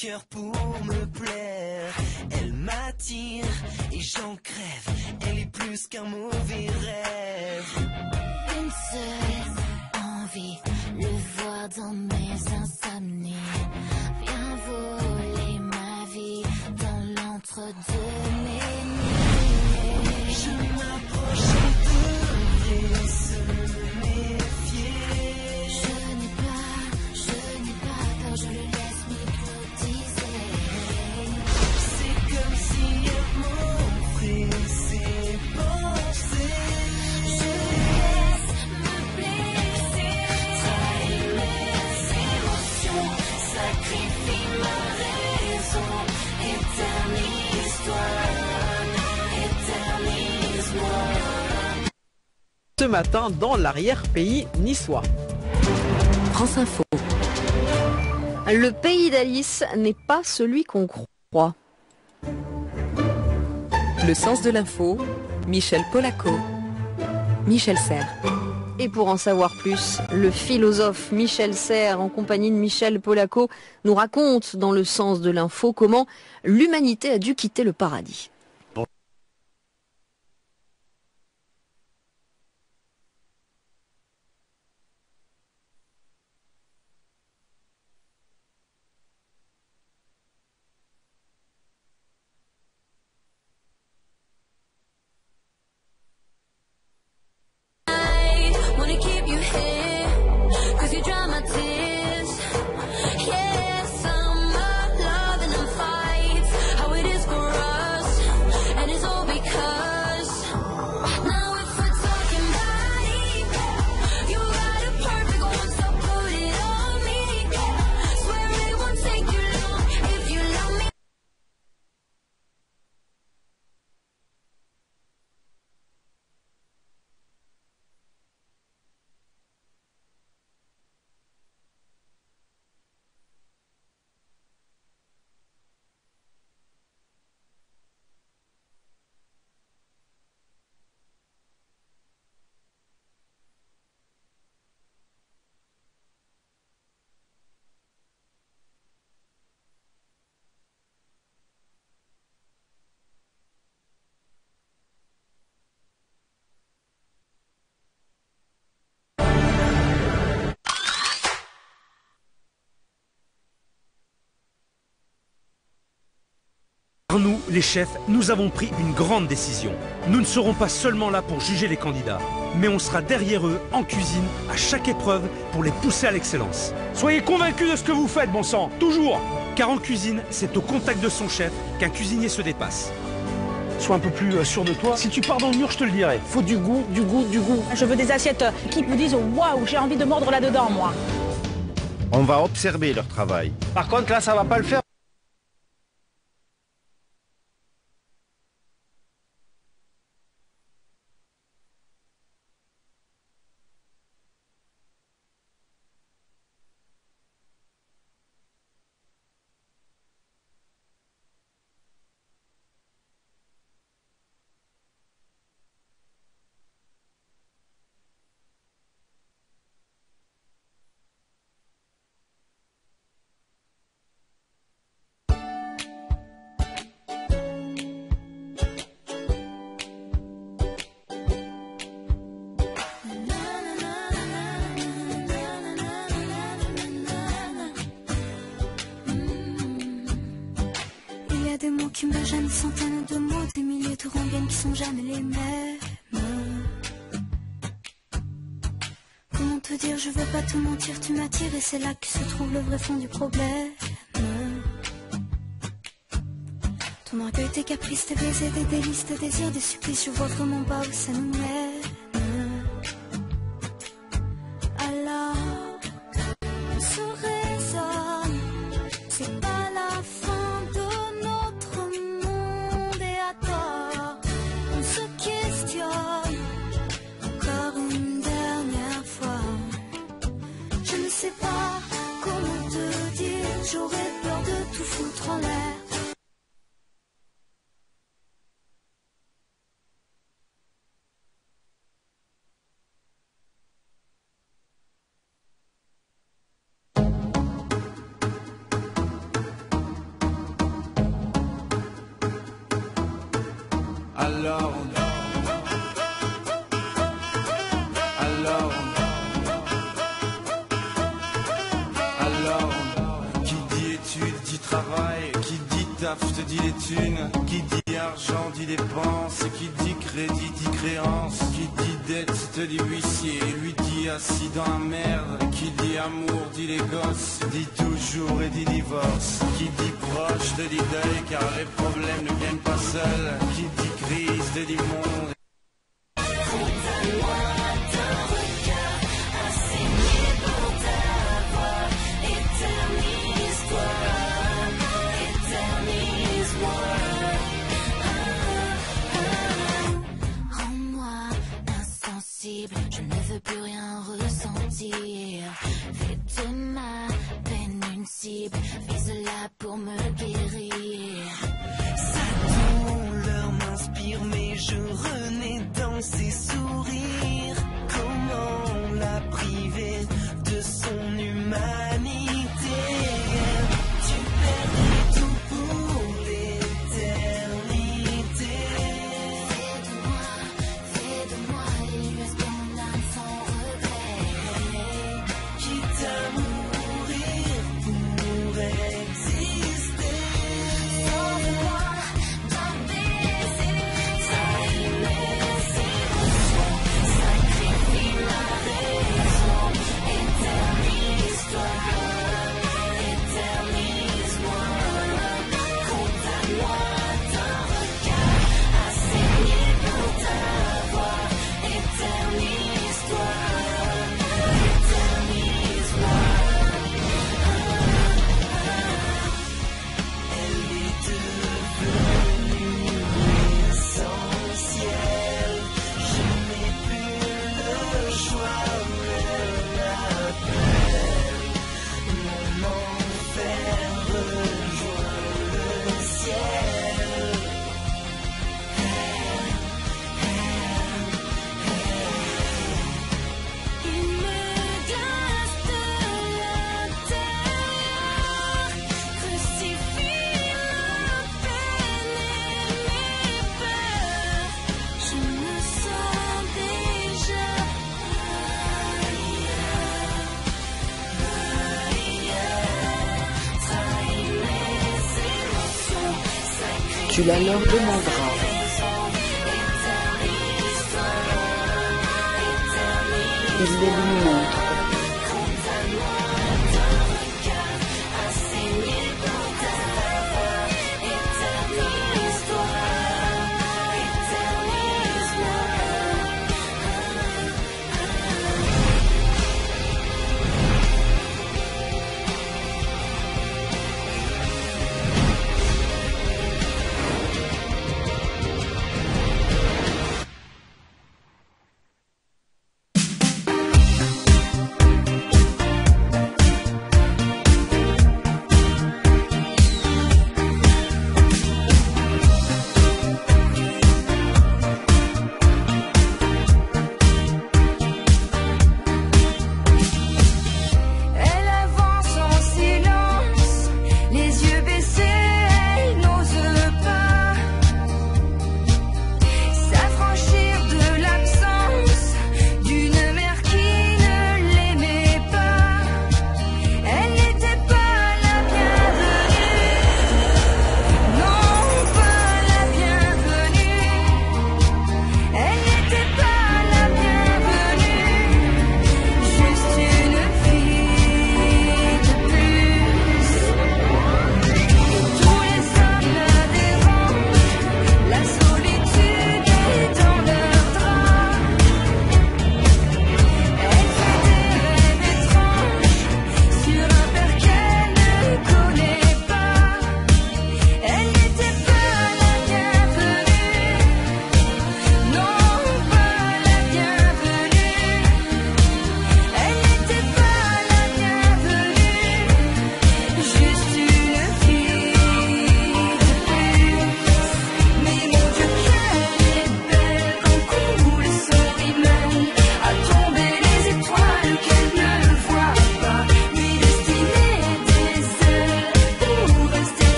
cœur pour me plaire. Elle m'attire et j'en crève. Elle est plus qu'un mauvais rêve. Une seule envie, le voir dans mes insomnies. Viens voler ma vie dans l'entre-deux mes nuits. Je m'approche et devrais se méfier. Je n'ai pas peur, je le laisse m'hypnotiser. C'est comme si elle m'offrait ses pensées. Je laisse me blesser, trahir mes émotions, sacrifie ma raison. Éternise-toi, éternise-moi. Ce matin dans l'arrière-pays niçois. France Info. Le pays d'Alice n'est pas celui qu'on croit. Le sens de l'info, Michel Polaco, Michel Serres. Et pour en savoir plus, le philosophe Michel Serres, en compagnie de Michel Polaco, nous raconte dans le sens de l'info comment l'humanité a dû quitter le paradis. Wanna keep you here, 'cause you dry my tears. Yes, I'm love and I'm fights, how it is for us, and it's all because now if we're talking body, you got a perfect one, so put it on me. Swear it won't take you long if you love me. Nous, les chefs, nous avons pris une grande décision. Nous ne serons pas seulement là pour juger les candidats, mais on sera derrière eux, en cuisine, à chaque épreuve, pour les pousser à l'excellence. Soyez convaincus de ce que vous faites, bon sang, toujours. Car en cuisine, c'est au contact de son chef qu'un cuisinier se dépasse. Sois un peu plus sûr de toi. Si tu pars dans le mur, je te le dirai. Faut du goût, du goût, du goût. Je veux des assiettes qui me disent waouh, j'ai envie de mordre là-dedans, moi. On va observer leur travail. Par contre, là, ça va pas le faire. Il y a des mots qui me gênent, centaines de mots, des milliers de rengaines qui sont jamais les mêmes. Comment te dire, je veux pas te mentir, tu m'attires et c'est là que se trouve le vrai fond du problème. Ton orgueil, tes caprices, tes baisers, des délices, tes désirs, des supplices, je vois vraiment pas où ça nous mène. Alors, on se raisonne, c'est pas la fin de notre monde et à tort, on se questionne encore une dernière fois. Je ne sais pas comment te dire, j'aurais peur de tout foutre en l'air. taf te dit les thunes. Qui dit argent dit dépense. Qui dit crédit dit créance. Qui dit dette te dit huissier. Lui dit assis dans la merde. Qui dit amour dit les gosses. Dit toujours et dit divorce. Qui dit proche te dit deuil car les problèmes ne viennent pas seuls. Qui dit crise te dit monde. Je ne veux plus rien ressentir. Fais de ma peine une cible. Vise-la pour me guérir. Sa douleur m'inspire, mais je renais dans ses sourires. Comment la priver de son humanité? Tu perdrais tout pour l'éternité. Fais de moi l'éluesse de mon âme sans regret. Quitte à mourir pour exister. Sauve-moi d'un baiser. Trahis mes émotions. Sacrifie ma raison. Éternise-toi. Éternise-moi. Condamne-moi d'un regard à saigner pour ta voix. Éternise-toi. Éternise-moi. Elle est devenue essentielle. Je n'ai plus le choix, elle m'appelle. Mon enfer rejoint le ciel. Il me glace de l'intérieur. Crucifie ma peine et mes peurs. Je me sens déjà ailleurs. Trahis mes émotions. Sacrifie Tu la leur demanderas. Il les lui montre.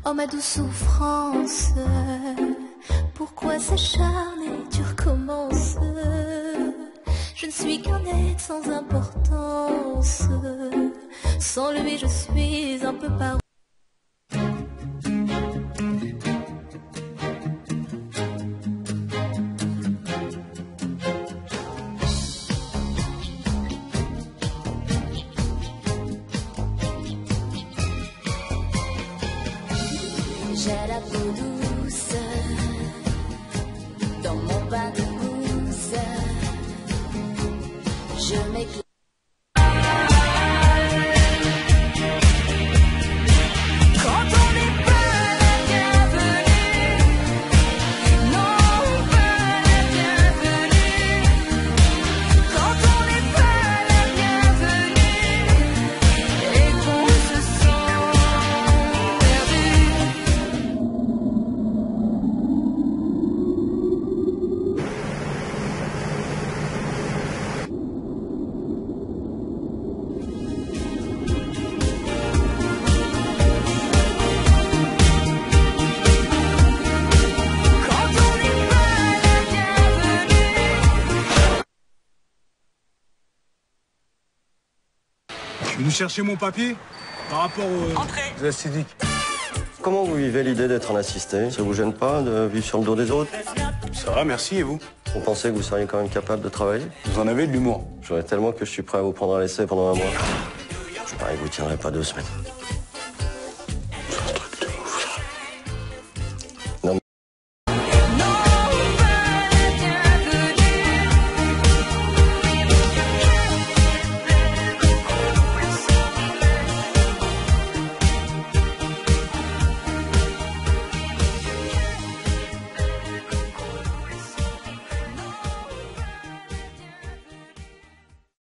Oh ma douce souffrance, pourquoi s'acharner, tu recommences? Je ne suis qu'un être sans importance. Sans lui je suis un peu par... J'ai la peau douce dans mon bain de mousse. Je m'éclate. Quand on n'est pas la bienvenue, non pas la bienvenue. Quand on n'est pas la bienvenue et qu'on se sent perdu. Je suis venu chercher mon papier par rapport aux acidiques. Comment vous vivez l'idée d'être un assisté? Ça vous gêne pas de vivre sur le dos des autres? Ça va, merci, et vous? Vous pensez que vous seriez quand même capable de travailler? Vous en avez de l'humour. J'aurais tellement que je suis prêt à vous prendre à l'essai pendant un mois. Je parie que vous tiendrez pas 2 semaines.